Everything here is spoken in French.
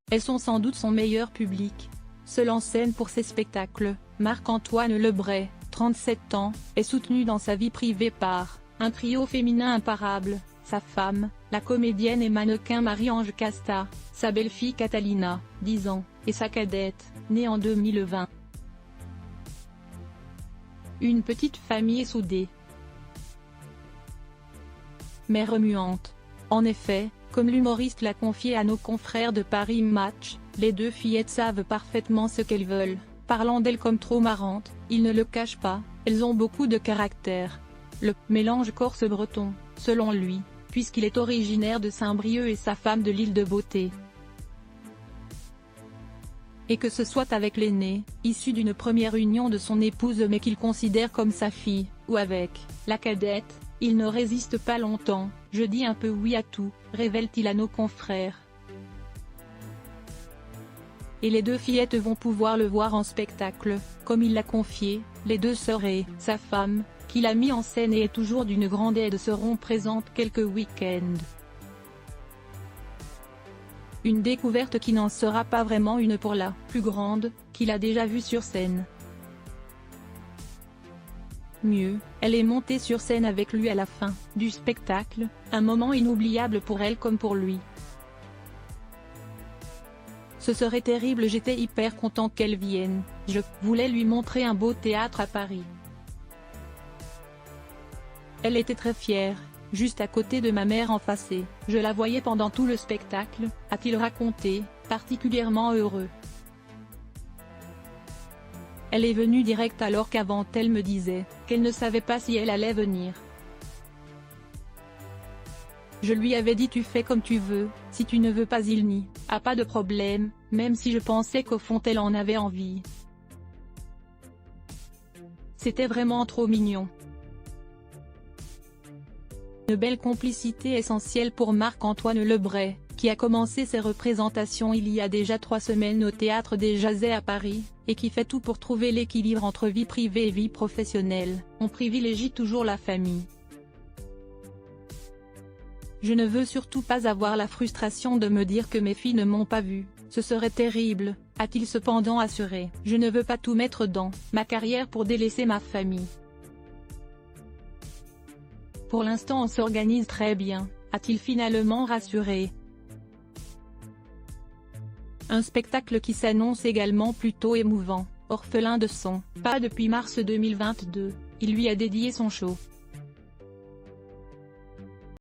elles sont sans doute son meilleur public. Seul en scène pour ses spectacles, Marc-Antoine Lebray, 37 ans, est soutenu dans sa vie privée par un trio féminin imparable, sa femme, la comédienne et mannequin Marie-Ange Casta, sa belle-fille Catalina, 10 ans, et sa cadette, née en 2020. Une petite famille soudée, mais remuante. En effet, comme l'humoriste l'a confié à nos confrères de Paris Match, les deux fillettes savent parfaitement ce qu'elles veulent, parlant d'elles comme trop marrantes, ils ne le cachent pas, elles ont beaucoup de caractère. Le « mélange corse-breton », selon lui, puisqu'il est originaire de Saint-Brieuc et sa femme de l'île de Beauté. Et que ce soit avec l'aînée, issue d'une première union de son épouse mais qu'il considère comme sa fille, ou avec la cadette, il ne résiste pas longtemps, je dis un peu oui à tout, révèle-t-il à nos confrères. Et les deux fillettes vont pouvoir le voir en spectacle, comme il l'a confié, les deux sœurs et sa femme, qu'il a mis en scène et est toujours d'une grande aide seront présentes quelques week-ends. Une découverte qui n'en sera pas vraiment une pour la plus grande, qu'il a déjà vue sur scène. Mieux, elle est montée sur scène avec lui à la fin du spectacle, un moment inoubliable pour elle comme pour lui. Ce serait terrible, j'étais hyper content qu'elle vienne, je voulais lui montrer un beau théâtre à Paris. Elle était très fière, juste à côté de ma mère en face et je la voyais pendant tout le spectacle, a-t-il raconté, particulièrement heureux. Elle est venue direct alors qu'avant elle me disait qu'elle ne savait pas si elle allait venir. Je lui avais dit tu fais comme tu veux, si tu ne veux pas il n'y a pas de problème, même si je pensais qu'au fond elle en avait envie. C'était vraiment trop mignon. Une belle complicité essentielle pour Marc-Antoine Lebray, qui a commencé ses représentations il y a déjà 3 semaines au Théâtre des Jazets à Paris, et qui fait tout pour trouver l'équilibre entre vie privée et vie professionnelle. On privilégie toujours la famille. Je ne veux surtout pas avoir la frustration de me dire que mes filles ne m'ont pas vu, ce serait terrible, a-t-il cependant assuré. Je ne veux pas tout mettre dans ma carrière pour délaisser ma famille. Pour l'instant on s'organise très bien, a-t-il finalement rassuré. Un spectacle qui s'annonce également plutôt émouvant, orphelin de son pas depuis mars 2022, il lui a dédié son show.